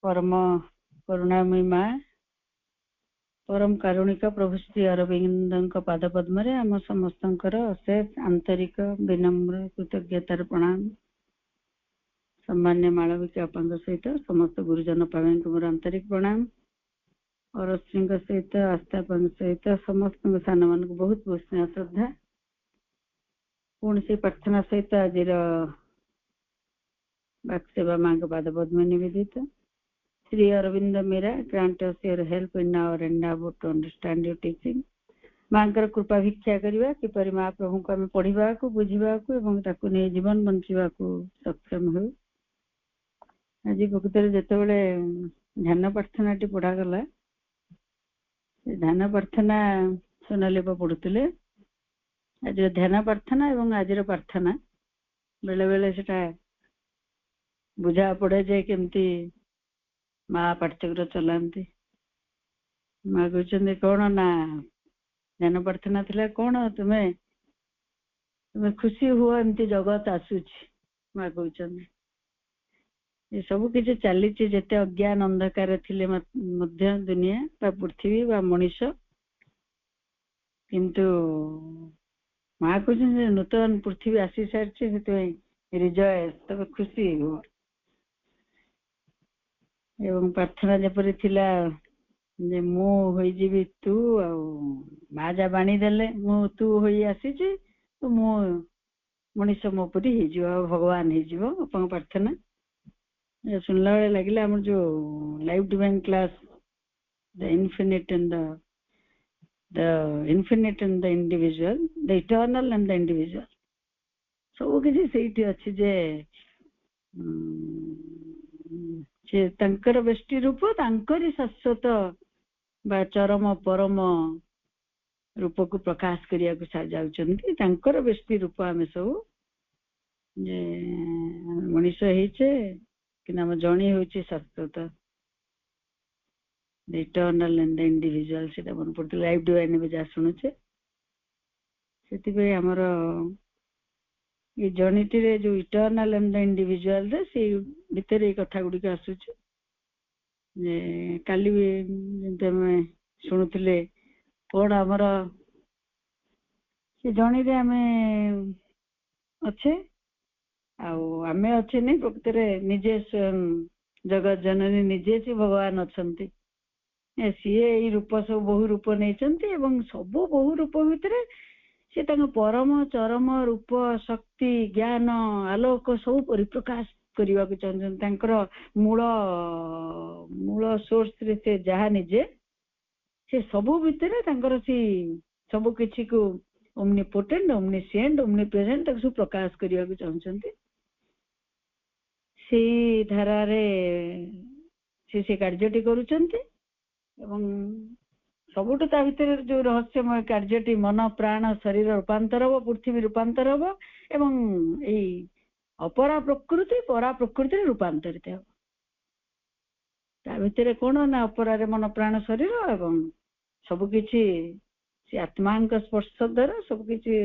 परम करुणामयी माँ परम कारुणिक प्रभु श्री अरविंद पाद पद्म आम समस्त अशेष आंतरिक विनम्र कृतज्ञतार प्रणाम। सम्मान्य मालविका अपन सहित समस्त गुरुजन पावन को मोर आंतरिक प्रणाम और श्री सहित आस्था सहित समस्त सान मान को बहुत बहुत स्नेह श्रद्धा पुणी से प्रार्थना सहित आज बाक्सेवा माँ के पाद पद्म निवेदित। Sri Aurobindo Mira, grant us your help in our endeavor to understand your teaching. मांकर कृपा भिक्षा करिवा कि परि महाप्रभु को आम पढ़ा को बुझा को एवं ताकू नहीं जीवन बंचा सक्षम हो। आज प्रकृत जिते बड़े ध्यान प्रार्थना टी पढ़ा गला ध्यान प्रार्थना सोनाली पढ़ुले आज ध्यान प्रार्थना एवं आज प्रार्थना बेले बेले से बुझा पड़े जे केमती माँ पाठचक्र चलाती माँ कहते कौन ना ध्यान प्रार्थना थिला कौन तुम्हें तुम्हें खुशी हुआ एमती जगत आसूची माँ कहते सब किसी चली जिते अज्ञान अंधकार थिले मध्य दुनिया बा पृथ्वी बा मनीष किंतु माँ कहते नूतन पृथ्वी आसी सारी रिजॉयस तब खुशी हुआ एवं प्रार्थना जपरी थिला जे मु होई जीवी तू आ माँ जा बाणी देले मु तू होई आसीची तो मु मनीष मो परी ही जीव भगवान ही जीव अपन प्रार्थना सुनला बेले लागिला हमर जो life divine class the infinite and the infinite and the individual the eternal and the individual सब किसी सेठी अछि जे व्यष्टि रूप तांकरी शाश्वत बा चरम परम रूप को प्रकाश करिया को जाउचंती तांकर व्यष्टि रूप आमे सब जे मनीष हेचे कि नाम जणी होची शाश्वत the eternal and the individual से मन पड़ते लाइफ डिवाइन में जा सुनुचे सेति पे हमर ये जर्नीटी रे जो इटर्नल एंड द इंडिविजुअल रे से भीतर ये कथा गुडी का आसुछ जे काली जंते में सुनुथिले कोड हमर से जर्नी रे हमें अच्छे आमे अच्छे नहीं प्रकृतरे निजे जगत जननी निजे से भगवान अछंती सीए रूप सब बहु रूप नहीं एवं सब बहु रूप भितर से परम चरम रूप शक्ति ज्ञान आलोक सब परिप्रकाश करने को चाहते मूल मूल सोर्स रे से जहा निजे से सबू भितर सी सबु किछि को ओमनीपोटेंट ओमनीसिएंट ओमनीप्रेजेंट सब प्रकाश करने को चाहते से धारा रे से कार्यटी करूचंती एवं सबुठ ता भीतर जो रहस्यमय कार्यटी मन प्राण शरीर रूपांतर हम पृथ्वी रूपांतर हम एवं यही अपरा प्रकृति रूपांतरित हम ता भीतर कौन ना अपरा मन प्राण शरीर एवं सबकिछि से आत्मा स्पर्श द्वारा सबकिछि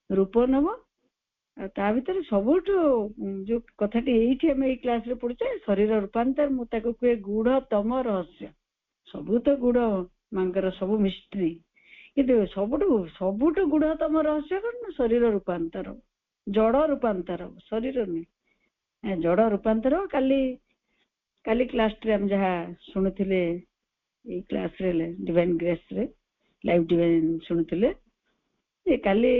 रूप नब ता भीतर सबुठ जो कथाटी एठी हम एई क्लास रे पढुचे शरीर रूपांतर मु ताको कहे गूढ़तम रहस्य सबु तो गूढ़ मांकर सब मिस्ट्री किंतु सबुठ गूढ़तम रहस्य कौन शरीर रूपांतर जड़ रूपांतर शरीर नहीं जड़ रूपांतर काली क्लास रे हम जहा सुनुथिले ए क्लास रे डिवाइन ग्रेस रे लाइफ डिवाइन सुनुथिले ए काली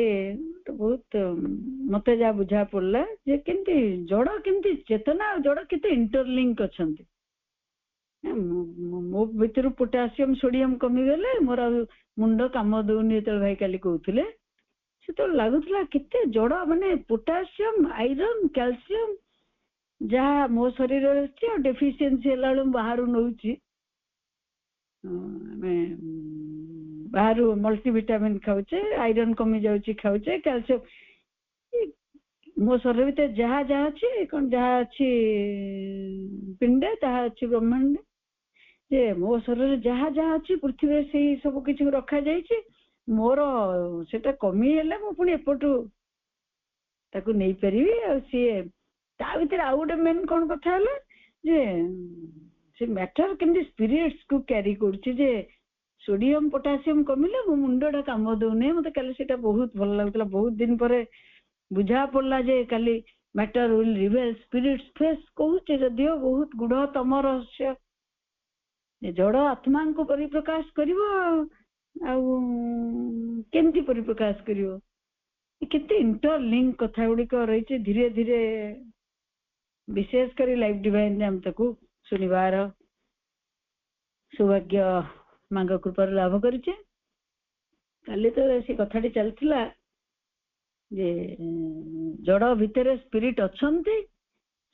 तो बहुत मते जा बुझा पड़ला जे केंती जड़ केंती चेतना जड़ केते इंटरलिंक अछंती मो भीतर पोटासियम सोडियम कमी गले मोर मुंड काम दउनी तो भाई काली कहउथिले से तो लागुतला केते जड़ माने पोटासियम आयरन कैल्शियम जहा मो शरीर रे डेफिशिएंसी हलालु बाहरु नउची मैं बाहरु मल्टीविटामिन खाउचे आयरन कमी जाउची खाउचे कैल्शियम मो शरीर भीतर जहा जहा अछि कोन जहा अछि पिंड तहा अछि ब्रह्मांड जे मो शरीर जहा जहा अछि पृथ्वी से सब किछि रखा जाइछि मोर सेटा कमी हेले मो पुनी एपटू ताकू नै परिबी आ सी ता भीतर आ गोटे मेन कोन कथा हला जे से मैटर केमती स्पिरिट्स को कैरी करछि जे सोडियम पोटासियम कमिले मो मुंडटा काम दउने मते काली सेटा बहुत भल लागतला बहुत दिन परे बुझा पड़ला जे काली matter will reveal spirits face कहूचे जदियो बहुत गुढ़तम रहस्य जड़ आत्मा को परिप्रकाश करिवो केमती परिप्रकाश करिवो केते इंटरलिंक कथा गुड़िक रही धीरे धीरे विशेषकर लाइफ डिवाइन हम ताकू सुनिबार सौभाग्य मांग कृपा लाभ करिचे काली तो से कथाटी चलथिला जे जड़ भितर स्पिरिट अछंती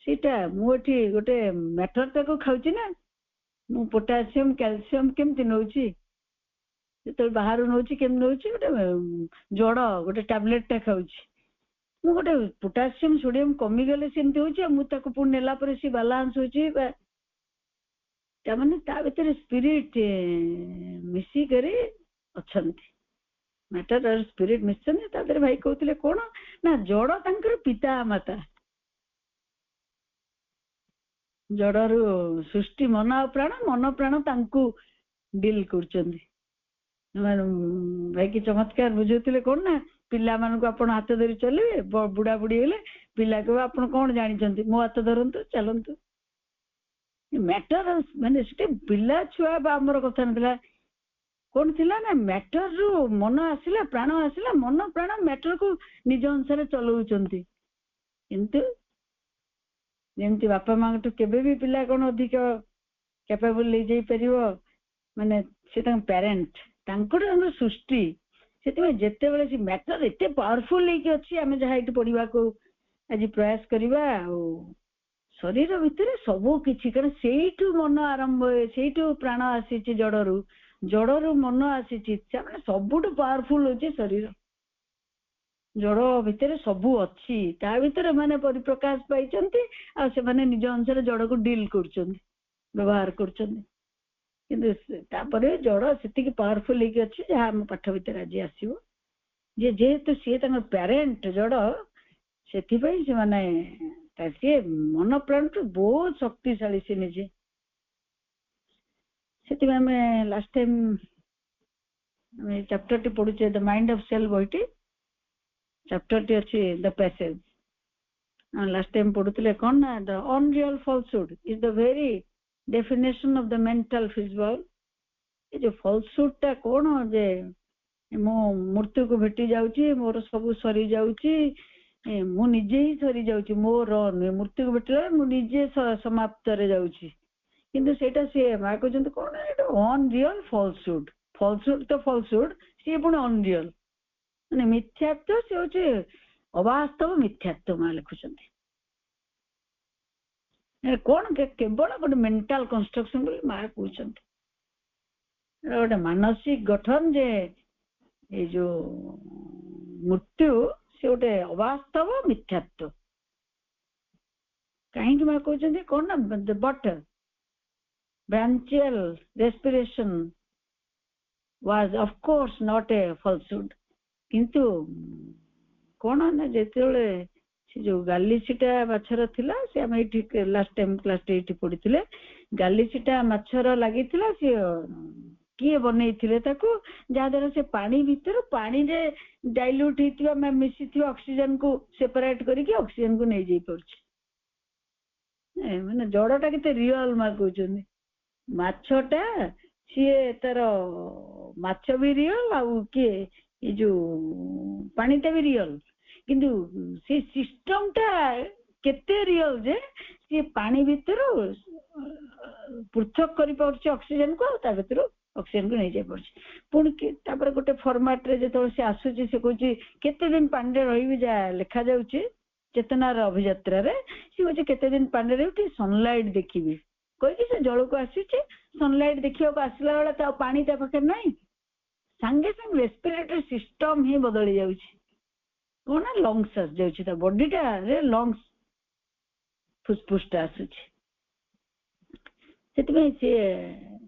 सीटा मुठी गोटे मैटर ताको खाउची ना मु पोटासियम कैल्शियम केमती नउची तो बाहर नउची केम नउची गोटे जड़ गोटे टैबलेट टा खाउची मु गोटे पोटासियम सोडियम कमी गले सेमती होची मु ताको पुन नेला पर सी बैलेंस होची ता माने ता भीतर स्पिरिट मिसी करे अछंती मैटर और स्पिरिट मिशन तादर भाई कहउतले कोन ना जड़ तांकर पिता माता जड़रू सृष्टि मन प्राण तांकू डील करचंदी भाई की चमत्कार बुझुतले कोन ना पिला मानक आपण हाथ धरी चलिए बुढ़ा बुढ़ी हेले पिला को आपण कोन जानि चंती मो हाथ धरंतु चलंतु मैटर माने से पिला छुआ बा हमर कथा नथिला कोन थिला ना मैटर रु मन आसिला प्राण आसिला मन प्राण मैटर को निज अनुसार चलाउचंती किंतु जेमती बापा मां तो केबे भी पिला कोन अधिक कैपेबल ले जाई परिवो माने से तां पेरेंट तांकर सृष्टि से जिते बड़े मैटर एत पावरफुल लेकिन अच्छी आम जहाँ ये पढ़ा को आज प्रयास करवा शरीर भितर सबू किसी कारण से मन आरंभ से प्राण आसी जड़रू जड़रू मन आसी सबुठ पावरफुल होचे शरीर जड़ भितर सबू अच्छी ता भीतर माने परिप्रकाश पाइचंती आ से माने निज अनुसार जड़ को डील करचंती व्यवहार करचंती किंतु तापरे जड़ से पावरफुल लेकिन अच्छी जहाँ आम पाठ भीतर आज आसो जे जेहेतु सी पेरेंट जड़ से माने सी मन प्राण तो बहुत शक्तिशाली सी निजे से आम लास्ट टाइम चैप्टर टी पढ़ुचे द माइंड ऑफ सेल बहीटी चैप्टर टी अच्छी द पैसेज लास्ट टाइम पढ़ुले कौन ना the unreal falsehood is the very definition of the mental physical ये जो फॉल्सहुड टा कौन जे मो मृत्यु को भेटी जाउची मोर सब सरी जाउची मु निजे ही सरी जाउची मोर मृत्यु को भेटला मु निजे समाप्त रे जाउची किंतु सेटा से मा कहजंत कोन एटा अनरियल फॉल्सहुड फॉल्सहुड तो फॉल्सहुड से पुण अनरियल माने मिथ्यात्व से होचे अवास्तव मिथ्यात्व मा लिखुचंती कौन केवल गोटे मेंटल कंस्ट्रक्शन बोली मा कहउचंती गोटे मानसिक गठन जे ये जो मृत्यु से गोटे अवास्तव मिथ्यात्व कहीं मा कहउचंती कौन ना but branchial respiration was of course not a falsehood किंतु कौन ना जेतेले से जो गालीसीटा माछर थिला से हम एठी लास्ट टाइम क्लास एठी पढिथिले गालीसीटा माछर लागिथिला से किए बनैथिले ताको जादर से पानी भीतर पानी रे डाइल्यूट हितिबा में मिसिथिबा ऑक्सीजन को सेपरेट करिके ऑक्सीजन को नै जाई परछि माने जड़टा केते रियल मा कहउछनी माछटा सीए तार माछ भी रियल आ के ये जो पानीटा भी रियल किंतु से सिस्टम टा केते रियल जे से पानी भीतर पृथक करि परछि ऑक्सीजन को ता भीतर ऑक्सीजन को नै जाय परछि पुन के तापर गोटे फॉर्मेट रे जे से आसुची से कहूची केते दिन पानी रे रहिबि जा लिखा जाउची चेतनार अभियात्रा रे से कहूची केते दिन पानी रे उठी सनलाइट देखिबि कहि से जल को आसीची सनलाइट देखियो को आसला बेला ता पानी ता पाखे नै संगे संग रेस्पिरेटरी सिस्टम ही बदली जाउची कोन लंग्स आस जाउची ता बॉडीटा रे लंग्स फुसफुसटा आसुची सेतबे से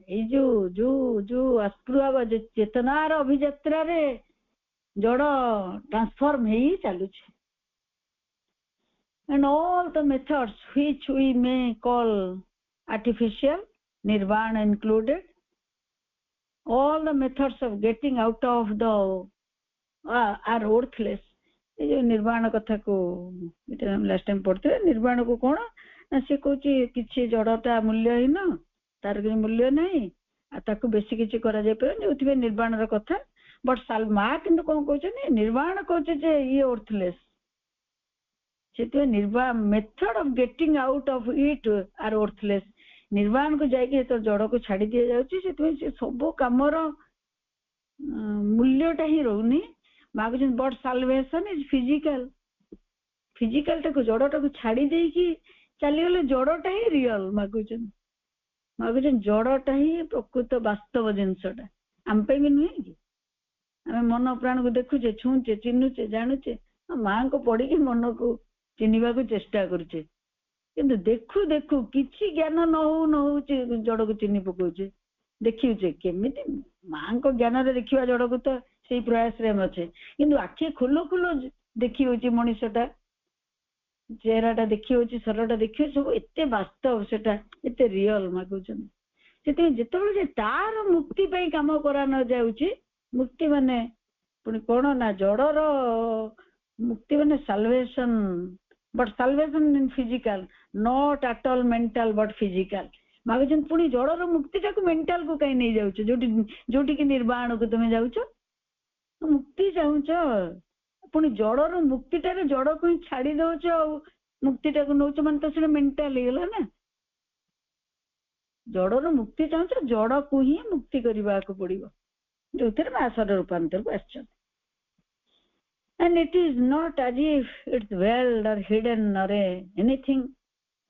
ए जो जो जो अस्पृहा चेतनार अभियात्रा रे जड़ ट्रांसफॉर्म हेई चालुची and all the methods which we may call artificial nirvana included. All the methods of getting out of the are worthless. ये जो निर्वाण कथा को लास्ट टाइम पढ़ते निर्वाण को कौन ना से कहूँ किसी जड़ता मूल्यहीन तार कि मूल्य नहीं ताको बेसी किसी करा जाय पर जो निर्वाण कथा बट सालमा किंतु कौन कहते निर्वाण कहते जे ये वर्थलेस से निर्वाण method of getting out of it are worthless. निर्वाण को जाके तो जड़ को छाड़ी दिया जाउची से सब कामर मूल्यटा ही रहउनी मागुचन. But salvation is physical. Physical टाको जड़टा को छाड़ी दे कि चली गले जड़टा ही रियल मागुचन. मागुचन जड़टा ही प्रकृत वास्तव जिनसटा आम पे भी नुहे कि आम मन प्राण को देखुचे छुचे चिन्हुचे जानुचे माँ को पढ़ी कि मन को चिन्हवा को चेष्टा करुचे किंतु देखु देखु किसी ज्ञान न हो जड़ को चिन्ह पकाउचे देखिए केमिति माँ को ज्ञान रे देखिवा जड़ को तो से प्रयास रे हम अच्छे किंतु आखि खुलो खुलो देखी होची मनुष्यटा चेहराटा देखी होची शरीरटा देखी सब एते वास्तव सेटा एते रियल मागुचन. सेते जेतबेले तार मुक्ति पई काम करा न जाउची मुक्ति माने पुनी कोन ना जड़र मुक्ति माने salvation but salvation in physical not at all mental but physical. मागुचन पुनी जड़र मुक्तिटा को मेंटल को कहीं नहीं जाउछ जोटी कि निर्वाण को तुम जाउछ मुक्ति चाहूच पुणी जड़र मुक्तिटा जड़ को ही छाड़ी दौच मुक्तिटा को नौच मान तो मेंटल ହେଇଗଲା ना. जड़र मुक्ति चाहूच जड़ को ही मुक्ति करने को पड़ो जो थे आसर रूपांतर को आस. And it is not as if it's veiled or hidden or anything.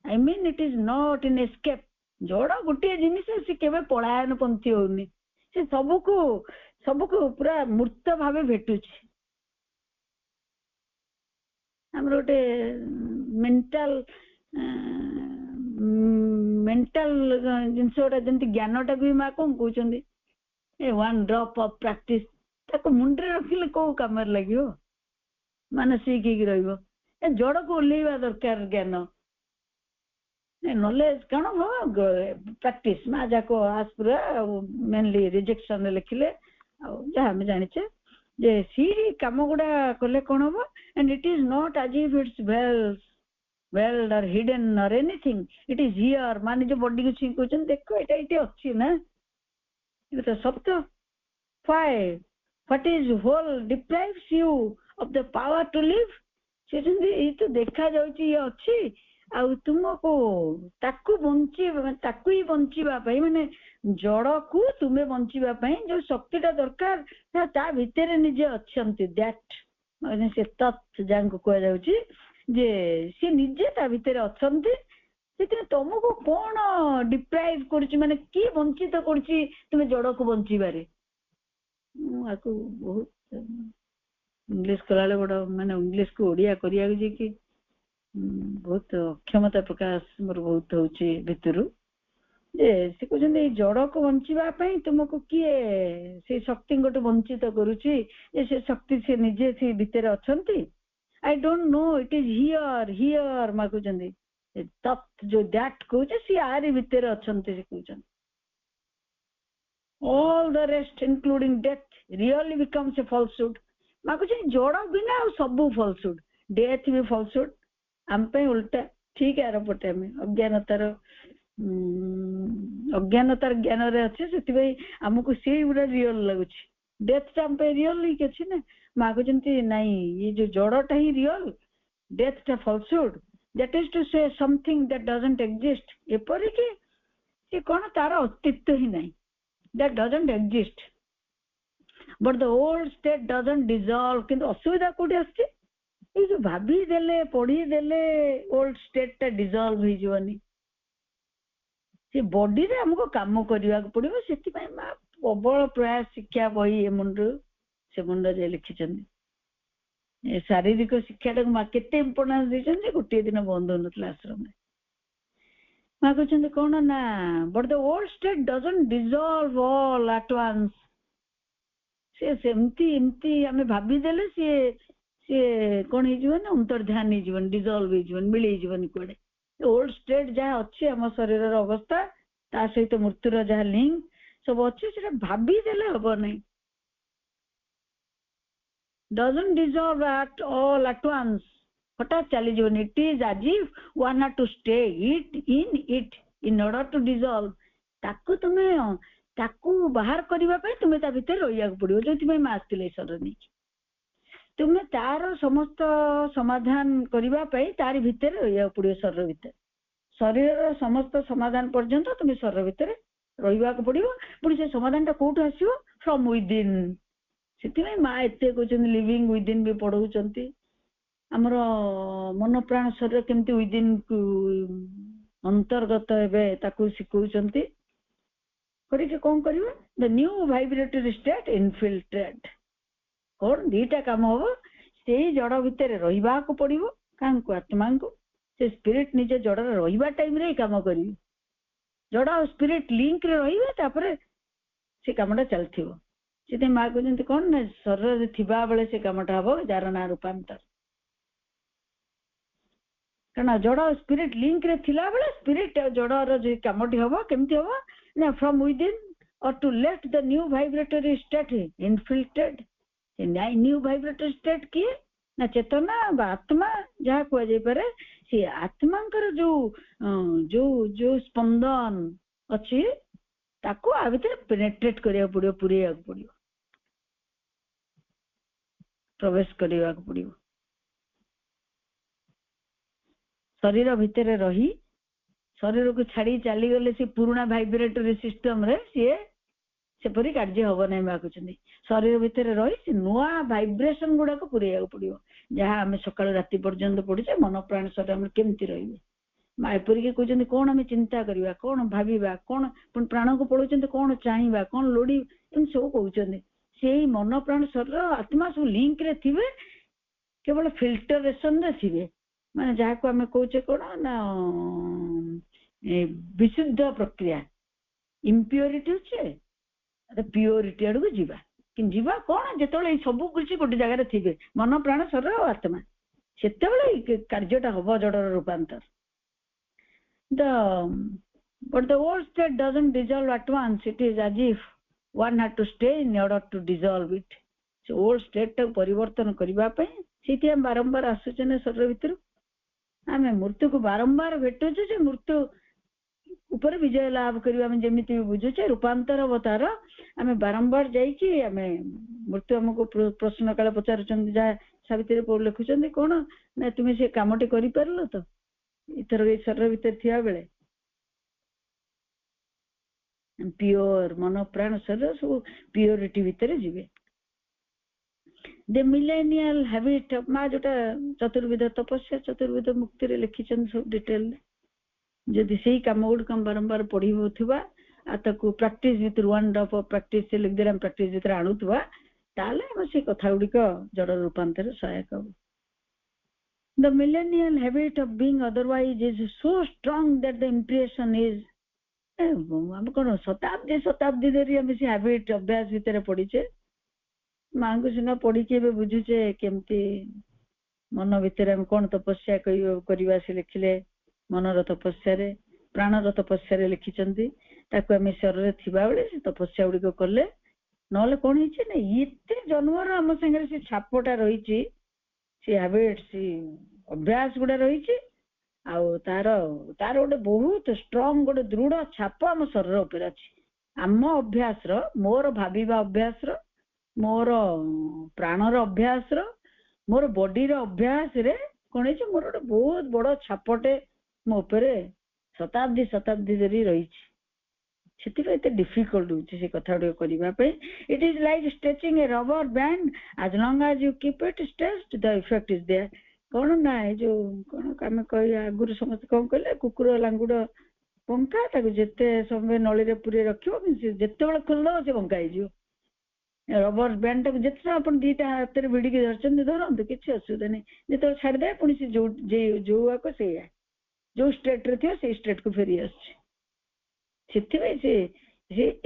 I mean it is not in escape. जड़ गोटे जिनिस से केवे पलायन पंथी होनी से सबको पूरा मूर्त भाव भेटुची. हमर गोटे मेंटल जिनस गोटा जमी ज्ञानटा भी माँ कौन कहते ए वन ड्रॉप ऑफ प्रैक्टिस ताको मुंडे रखिले को काम लगे मानसिक जड़ को ओल्लैवा दरकार ज्ञान नॉलेज कौन हम प्रैक्टिस माँ जाको आज पूरा मेनली रिजेक्शन लिखिले जहाँ जाचे जे सी कम गुड़ा कले कौन हम and it is not as if it's veiled or hidden or anything it is here माने जो बॉडी को छी कहछन देखो एटा इटे अछि ना ये तो सत्य. What is whole deprives you of the power to live से ये तो देखा जाउची ये अछि आ तुमको ताकू ही बंचीबा माने जड़ को तुम्हें बंचीबा जो शक्तिटा दरकार ता भितर निजे अच्छंती दैट माने से तत् जांको कह जाउची जे से निजे ता भितर अच्छंती सेते तुमको कोन डिप्राइव करछि माने की वंचित करछि तुमे जड़ को बंचीबारे. आको बहुत इंग्लिश कलाले बड़ा माने इंग्लिश को ओडिया करिया जे कि बहुत अक्षमता प्रकाश मोर बहुत होची भितरु जे से कहते जड़ को बंचीबा तुमको किए से शक्ति गोटे वंचित करुची से शक्ति से निजे से भितर अच्छंती. I don't know it is here माँ कहते तत् जो दैट कहते सी आरी भितर अच्छंती से कहते all the rest including death really becomes a falsehood. माँ कहते जड़ बिना सब फॉल्सहुड डेथ भी फॉल्सहुड आम पे उल्टा ठीक है पटे में अज्ञानतार ज्ञान रे अच्छे से आमको से गुड़ा रियल लगुच डेथ टा पे रियल ही अच्छे ना. माँ कहते नहीं ये जो जड़टा ही रियल डेथ टा falsehood that is to say something that doesn't exist एपरि कि से कौन तार अस्तित्व ही नहीं that doesn't exist but the old state doesn't dissolve. किंतु असुविधा कोठी आछे ये जो भाभी देले पढ़ी देले ओल्ड स्टेट टा डिसॉल्व हो जीवनी से बॉडी रे हमको काम करबा पड़िबो सेति पय मा प्रबल प्रयास शिक्षा बही मुंड से मुंड जे लिखिछन ए शारीरिक शिक्षा टा मा केते इंपोर्टेंस दिछन जे गोटे दिन बंद होनतला आश्रम रे. मा कहछन कोन ना but the old state doesn't dissolve all at once से सेमती एमती हमें भाभी देले से कौन हो अंतर्ध्यान हो डिजल्व हो मिल कोड़े ओल्ड स्टेट जहाँ अच्छे आम शरीर अवस्था ତା ସହିତ ମୃତ୍ୟୁର ଯାହା ଲିଙ୍କ ସବୁ ଅଛି ସେଟା ଭାବିଦେଲେ ହବ ନାହିଁ। doesn't dissolve at all at once, ହଠାତ୍ ଚାଲିଯିବନି। it is as if one had to stay it in order to dissolve। ତାକୁ ତୁମେ ତାକୁ ବାହାର କରିବା ପାଇଁ ତୁମେ ତା ଭିତରେ ରହିବାକୁ ପଡିବ। ଯୋଉଥିପାଇଁ ମା ଆସିଥିଲେ ଈଶ୍ୱର ନେଇକି ତୁମେ ତାର ସମସ୍ତ ସମାଧାନ କରିବା ପାଇଁ ତାରି ଭିତରେ ରହିବାକୁ ପଡିବ। ଶରୀର ଭିତରେ ଶରୀରର ସମସ୍ତ ସମାଧାନ ପର୍ଯ୍ୟନ୍ତ ତୁମେ ଶରୀର ଭିତରେ ରହିବାକୁ ପଡିବ। ପୁଣି ସେ ସମାଧାନଟା କୋଉଠୁ ଆସିବ? From within. ସେଥିପାଇଁ ମା ଏତେ କହୁଛନ୍ତି ଲିଭିଂ ୱିଦିନ୍ ବି ପଢଉଛନ୍ତି। ଆମର ମନ ପ୍ରାଣ ଶରୀର କେମିତି ୱିଦିନ୍ ଅନ୍ତର୍ଗତ ହେବେ ତାକୁ ଶିଖଉଛନ୍ତି। କରିକି କଣ କରିବ? The new vibratory state infiltrate. କଣ ଦିଟା କାମ ହବ? ସେଇ ଜଡ ଭିତରେ ରହିବାକୁ ପଡିବ। କାହାଙ୍କୁ? ଆତ୍ମାଙ୍କୁ। ସେ ସ୍ପିରିଟ ନିଜ ଜଡରେ ରହିବା ଟାଇମରେ ହିଁ କାମ କରିବେ। ଜଡ ଆଉ ସ୍ପିରିଟ ଲିଙ୍କରେ ରହିବେ, ତାପରେ ସେ କାମଟା ଚାଲିଥିବ। ସେଥିପାଇଁ ମା କହୁଛନ୍ତି କଣ ନା ଶରୀରରେ ଥିବା ବେଳେ ସେ କାମଟା ହବ, ଯାର ନାଁ ରୂପାନ୍ତର। କାରଣ ଜଡ ସ୍ପିରିଟ ଲିଙ୍କରେ ଥିଲା ବେଳେ ସ୍ପିରିଟ ଜଡର ଯେ କାମଟି ହବ କେମିତି ହବ ନା from within or to let the new vibratory state infiltrate. New vibratory state କିଏ? ନା ଚେତନା ବା ଆତ୍ମା ଯାହା କୁହାଯାଇପାରେ। ସେ ଆତ୍ମାଙ୍କର ଯୋଉ ସ୍ପନ୍ଦନ ଅଛି ତାକୁ ଆ ଭିତରେ ପେନେଟ୍ରେଟ୍ କରିବାକୁ ପଡିବ, ପୁରେଇବାକୁ ପଡିବ, ପ୍ରବେଶ କରିବାକୁ ପଡିବ। ଶରୀର ଭିତରେ ରହି ଶରୀରକୁ ଛାଡି ଚାଲିଗଲେ ସେ ପୁରୁଣା ଭାଇବ୍ରେଟରୀ ସିଷ୍ଟମରେ ସିଏ ସେପରି କାର୍ଯ୍ୟ ହବ ନାହିଁ। ମା କହୁଛନ୍ତି ଶରୀର ଭିତରେ ରହି ସେ ନୂଆ ଭାଇବ୍ରେସନ ଗୁଡାକ ପୁରେଇବାକୁ ପଡିବ, ଯାହା ଆମେ ସକାଳୁ ରାତି ପର୍ଯ୍ୟନ୍ତ ପଢୁଛେ। ମନ ପ୍ରାଣ ଶରୀର ଆମର କେମିତି ରହିବେ? ମା ଏପରିକି କହୁଛନ୍ତି କଣ ଆମେ ଚିନ୍ତା କରିବା, କଣ ଭାବିବା, କଣ ପୁଣି ପ୍ରାଣକୁ ପଢଉଛନ୍ତି କଣ ଚାହିଁବା, କଣ ଲୋଡି, ଏମିତି ସବୁ କହୁଛନ୍ତି। ସେଇ ମନ ପ୍ରାଣ ଶରୀର ଆତ୍ମା ସବୁ ଲିଙ୍କରେ ଥିବେ, କେବଳ ଫିଲ୍ଟରେସନରେ ଥିବେ। ମାନେ ଯାହାକୁ ଆମେ କହୁଛେ କଣ ନା ବିଶୁଦ୍ଧ ପ୍ରକ୍ରିୟା। ଇମ୍ପ୍ୟୁରିଟି ଅଛି ପିଓରିଟି ଆଡକୁ ଯିବା। କିନ୍ତୁ ଯିବା କଣ? ଯେତେବେଳେ ଏଇ ସବୁ କିଛି ଗୋଟେ ଜାଗାରେ ଥିବେ, ମନ ପ୍ରାଣ ଶରୀର ଆଉ ଆତ୍ମା, ସେତେବେଳେ ଏଇ କାର୍ଯ୍ୟଟା ହବ ଜଡର ରୂପାନ୍ତର। But the old state doesn't dissolve at once. It is as if one had to stay in order to dissolve it. ସେ old state ଟାକୁ ପରିବର୍ତ୍ତନ କରିବା ପାଇଁ ସେଇଠି ଆମେ ବାରମ୍ବାର ଆସୁଛେ ନା ଶରୀର ଭିତରୁ। ଆମେ ମୃତ୍ୟୁକୁ ବାରମ୍ବାର ଭେଟୁଛୁ ଯେ ମୃତ୍ୟୁ ଉପରେ ବିଜୟ ଲାଭ କରିବା ଆମେ ଯେମିତି ବୁଝୁଛେ ରୂପାନ୍ତର ଅବତାର। ଆମେ ବାରମ୍ବାର ଯାଇକି ଆମେ ମୃତ୍ୟୁ ଆମକୁ ପ୍ରଶ୍ନ କାଳ ପଚାରୁଛନ୍ତି, ଯାହା ସାବିତ୍ରୀ ପୌର ଲେଖୁଛନ୍ତି କଣ ନା ତୁମେ ସେ କାମଟି କରିପାରିଲ ତ ଏଥର ଏଇ ଶରୀର ଭିତରେ ଥିବା ବେଳେ? ପିଓର ମନ ପ୍ରାଣ ଶରୀର ସବୁ ପିଓରିଟି ଭିତରେ ଯିବେ। ଦ ମିଲେନିଆଲ ହ୍ୟାବିଟ ଅଫ ମା, ଯୋଉଟା ଚତୁର୍ବିଧ ତପସ୍ୟା ଚତୁର୍ବିଧ ମୁକ୍ତିରେ ଲେଖିଛନ୍ତି ସବୁ ଡିଟେଲରେ। ଯଦି ସେଇ କାମ ଗୁଡିକ ଆମେ ବାରମ୍ବାର ପଢିବୁଥିବା ଆଉ ତାକୁ ପ୍ରାକ୍ଟିସ ଭିତରୁ ୱାନ୍ ଡ୍ରପ୍ ଅଫ ପ୍ରାକ୍ଟିସ ଲେଖିଦେଲେ ଆମେ ପ୍ରାକ୍ଟିସ ଭିତରେ ଆଣୁଥିବା, ତାହେଲେ ଆମେ ସେଇ କଥା ଗୁଡିକ ଜଡ ରୂପାନ୍ତରରେ ସହାୟକ ହବ। The millennial habit of being otherwise is so strong that the impression is, ଆମେ କଣ ଶତାବ୍ଦୀ ଶତାବ୍ଦୀ ଧରି ଆମେ ସେ ହାବିଟ ଅଭ୍ୟାସ ଭିତରେ ପଡିଛେ। ମାଙ୍କୁ ସିନା ପଢିକି ଏବେ ବୁଝୁଛେ କେମିତି ମନ ଭିତରେ ଆମେ କଣ ତପସ୍ୟା କରିବା। ସେ ଲେଖିଲେ ମନର ତପସ୍ୟାରେ, ପ୍ରାଣର ତପସ୍ୟାରେ ଲେଖିଛନ୍ତି। ତାକୁ ଆମେ ଶରୀରରେ ଥିବାବେଳେ ସେ ତପସ୍ୟା ଗୁଡିକ କଲେ, ନହେଲେ କଣ ହେଇଛି ନା ଏତେ ଜନ୍ମର ଆମ ସାଙ୍ଗରେ ସେ ଛାପଟା ରହିଛି, ସେ ହାବିଟ, ସେ ଅଭ୍ୟାସ ଗୁଡା ରହିଛି। ଆଉ ତାର ଗୋଟେ ବହୁତ ଷ୍ଟ୍ରଙ୍ଗ ଗୋଟେ ଦୃଢ ଛାପ ଆମ ଶରୀର ଉପରେ ଅଛି। ଆମ ଅଭ୍ୟାସର, ମୋର ଭାବିବା ଅଭ୍ୟାସର, ମୋର ପ୍ରାଣର ଅଭ୍ୟାସର, ମୋର ବଡିର ଅଭ୍ୟାସରେ କଣ ହେଇଛି, ମୋର ଗୋଟେ ବହୁତ ବଡ ଛାପଟେ ମୋ ଉପରେ ଶତାବ୍ଦୀ ଶତାବ୍ଦୀ ଧରି ରହିଛି। ସେଥିପାଇଁ ଏତେ ଡିଫିକଲ୍ଟ ହଉଛି ସେ କଥା ଗୁଡିକ କରିବା ପାଇଁ। It is like stretching a rubber band, as long as you keep it stretched the effect is there. କଣ ନା ଏ ଯୋଉ କଣ ଆମେ କହିବା ଆଗରୁ ସମସ୍ତେ କଣ କହିଲେ, କୁକୁର ଲାଙ୍ଗୁଡ ପଙ୍ଖା, ତାକୁ ଯେତେ ସମୟ ନଳୀରେ ପୁରେଇ ରଖିବ କିନ୍ତୁ ଯେତେବେଳେ ଖୋଲିଦବ ସେ ପଙ୍ଖା ହେଇଯିବ। ରବର ବ୍ୟାଣ୍ଡ ଟାକୁ ଯେତେ ସମୟ ଆପଣ ଦିଟା ହାତରେ ଭିଡିକି ଧରିଛନ୍ତି ଧରନ୍ତୁ, କିଛି ଅସୁବିଧା ନାହିଁ। ଯେତେବେଳେ ଛାଡିଦେବେ ପୁଣି ସେ ଯୋଉ ଆକ ସେଇଆ, ଯୋଉ ଷ୍ଟେଟ ରେ ଥିବ ସେଇ ଷ୍ଟେଟ କୁ ଫେରି ଆସୁଛି। ସେଥିପାଇଁ ସେ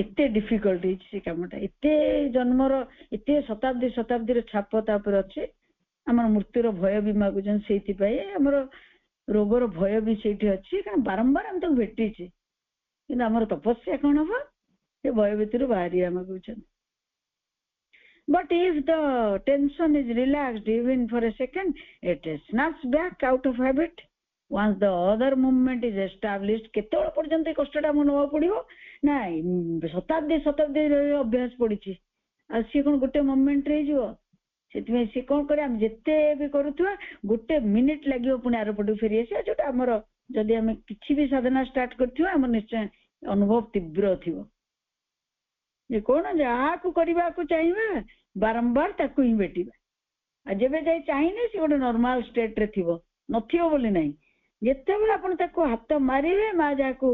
ଏତେ ଡିଫିକଲ୍ଟ ହେଇଛି ସେ କାମଟା। ଏତେ ଜନ୍ମର, ଏତେ ଶତାବ୍ଦୀ ଶତାବ୍ଦୀର ଛାପ ତାପରେ ଅଛି। ଆମର ମୃତ୍ୟୁର ଭୟ ବି ମାଗୁଛନ୍ତି, ସେଇଥିପାଇଁ ଆମର ରୋଗର ଭୟ ବି ସେଇଠି ଅଛି। କାରଣ ବାରମ୍ବାର ଆମେ ତାକୁ ଭେଟିଛେ। କିନ୍ତୁ ଆମର ତପସ୍ୟା କଣ ହବ ସେ ଭୟ ଭିତରୁ ବାହାରିବା ମାଗୁଛନ୍ତି। But if the tension is relaxed even for a second, it snaps back out of habit. Once the other movement is established, କେତେବେଳେ ପର୍ଯ୍ୟନ୍ତ ଏ କଷ୍ଟଟା ଆମକୁ ନେବାକୁ ପଡିବ ନା ଶତାବ୍ଦୀ ଶତାବ୍ଦୀ ଅଭ୍ୟାସ ପଡିଛି ଆଉ ସିଏ କଣ ଗୋଟେ ମୋମେଣ୍ଟରେ ହେଇଯିବ। ସେଥିପାଇଁ ସିଏ କଣ କରେ ଆମେ ଯେତେ ବି କରୁଥିବା ଗୋଟେ ମିନିଟ ଲାଗିବ ପୁଣି ଆରପଟକୁ ଫେରି ଆସିବା, ଯୋଉଟା ଆମର ଯଦି ଆମେ କିଛି ବି ସାଧନା ଷ୍ଟାର୍ଟ କରିଥିବା ଆମର ନିଶ୍ଚୟ ଅନୁଭବ ତୀବ୍ର ଥିବ ଯେ କଣ ଯାହାକୁ କରିବାକୁ ଚାହିଁବା ବାରମ୍ବାର ତାକୁ ହିଁ ଭେଟିବା। ଆଉ ଯେବେ ଯାଇ ଚାହିଁଲେ ସେ ଗୋଟେ ନର୍ମାଲ ଷ୍ଟେଟରେ ଥିବ, ନଥିବ ବୋଲି ନାହିଁ। ଯେତେବେଳେ ଆପଣ ତାକୁ ହାତ ମାରିବେ ମା ଯାହାକୁ